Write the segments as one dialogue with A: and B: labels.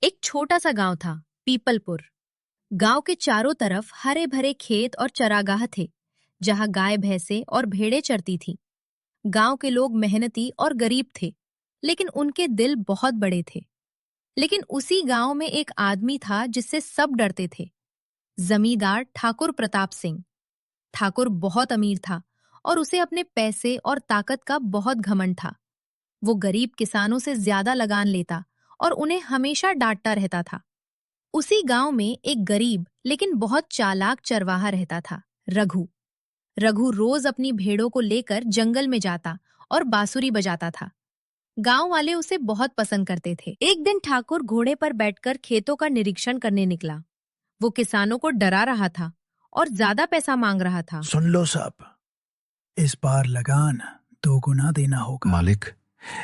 A: एक छोटा सा गांव था, पीपलपुर। गांव के चारों तरफ हरे भरे खेत और चरागाह थे, जहां गाय भैंसे और भेड़ें चरती थीं। गांव के लोग मेहनती और गरीब थे, लेकिन उनके दिल बहुत बड़े थे। लेकिन उसी गांव में एक आदमी था जिससे सब डरते थे। जमींदार ठाकुर प्रताप सिंह। ठाकुर बहुत अमीर था और उसे अपने पैसे और ताकत का बहुत घमंड था। वो गरीब किसानों से ज्यादा लगान लेता और उन्हें हमेशा डांटता रहता था। उसी गांव में एक गरीब लेकिन बहुत चालाक चरवाहा रहता था, रघु। रघु रोज अपनी भेड़ों को लेकर जंगल में जाता और बांसुरी बजाता था। गांव वाले उसे बहुत पसंद करते थे। एक दिन ठाकुर घोड़े पर बैठकर खेतों का निरीक्षण करने निकला। वो किसानों को डरा रहा था और ज्यादा पैसा मांग रहा था।
B: सुन लो सब, इस बार लगान 2 गुना देना होगा।
C: मालिक,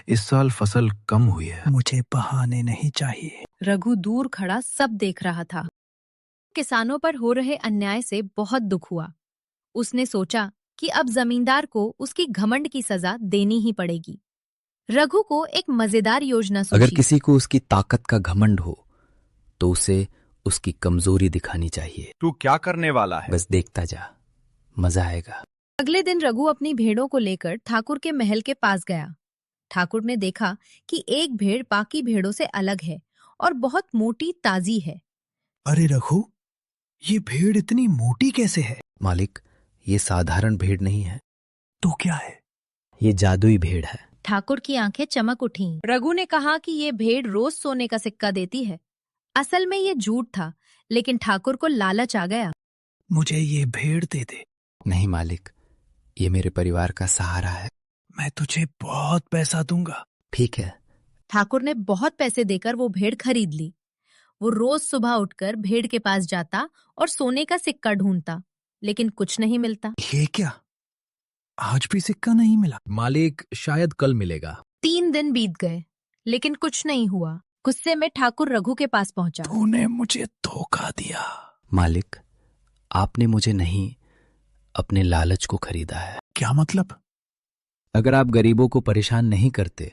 C: इस साल फसल कम हुई है।
B: मुझे बहाने नहीं चाहिए।
A: रघु दूर खड़ा सब देख रहा था। किसानों पर हो रहे अन्याय से बहुत दुख हुआ। उसने सोचा कि अब जमींदार को उसकी घमंड की सजा देनी ही पड़ेगी। रघु को एक मजेदार योजना सूझी।
D: अगर किसी को उसकी ताकत का घमंड हो तो उसे उसकी कमजोरी दिखानी चाहिए।
E: तू क्या करने वाला है?
D: बस देखता जा, मजा आएगा।
A: अगले दिन रघु अपनी भेड़ों को लेकर ठाकुर के महल के पास गया। ठाकुर ने देखा कि एक भेड़ बाकी भेड़ों से अलग है और बहुत मोटी ताजी है।
B: अरे रघु, ये भेड़ इतनी मोटी कैसे है?
D: मालिक, ये साधारण भेड़ नहीं है।
B: तो क्या है?
D: ये जादुई भेड़ है।
A: ठाकुर की आंखें चमक उठीं। रघु ने कहा कि ये भेड़ रोज सोने का सिक्का देती है। असल में ये झूठ था, लेकिन ठाकुर को लालच आ गया।
B: मुझे ये भेड़ दे दे।
D: नहीं मालिक, ये मेरे परिवार का सहारा है।
B: मैं तुझे बहुत पैसा दूंगा।
D: ठीक है।
A: ठाकुर ने बहुत पैसे देकर वो भेड़ खरीद ली। वो रोज सुबह उठकर भेड़ के पास जाता और सोने का सिक्का ढूंढता, लेकिन कुछ नहीं मिलता।
B: ये क्या, आज भी सिक्का नहीं मिला?
C: मालिक, शायद कल मिलेगा।
A: 3 दिन बीत गए, लेकिन कुछ नहीं हुआ। गुस्से में ठाकुर रघु के पास पहुंचा।
B: तूने मुझे धोखा दिया।
D: मालिक, आपने मुझे नहीं, अपने लालच को खरीदा है।
B: क्या मतलब?
D: अगर आप गरीबों को परेशान नहीं करते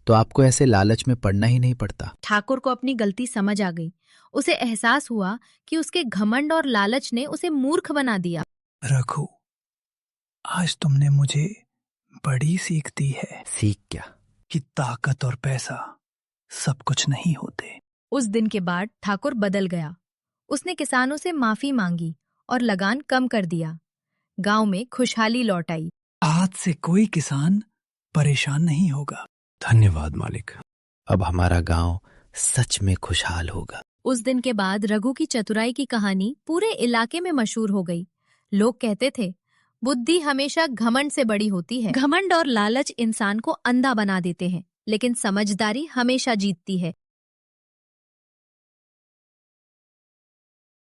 D: तो आपको ऐसे लालच में पड़ना ही नहीं पड़ता।
A: ठाकुर को अपनी गलती समझ आ गई। उसे एहसास हुआ कि उसके घमंड और लालच ने उसे मूर्ख बना दिया।
B: रघु, आज तुमने मुझे बड़ी सीख दी है।
D: सीख क्या?
B: कि ताकत और पैसा सब कुछ नहीं होते।
A: उस दिन के बाद ठाकुर बदल गया। उसने किसानों से माफी मांगी और लगान कम कर दिया। गांव में खुशहाली लौट आई।
B: आज से कोई किसान परेशान नहीं होगा।
C: धन्यवाद मालिक।
D: अब हमारा गांव सच में खुशहाल होगा।
A: उस दिन के बाद रघु की चतुराई की कहानी पूरे इलाके में मशहूर हो गई। लोग कहते थे, बुद्धि हमेशा घमंड से बड़ी होती है। घमंड और लालच इंसान को अंधा बना देते हैं, लेकिन समझदारी हमेशा जीतती है।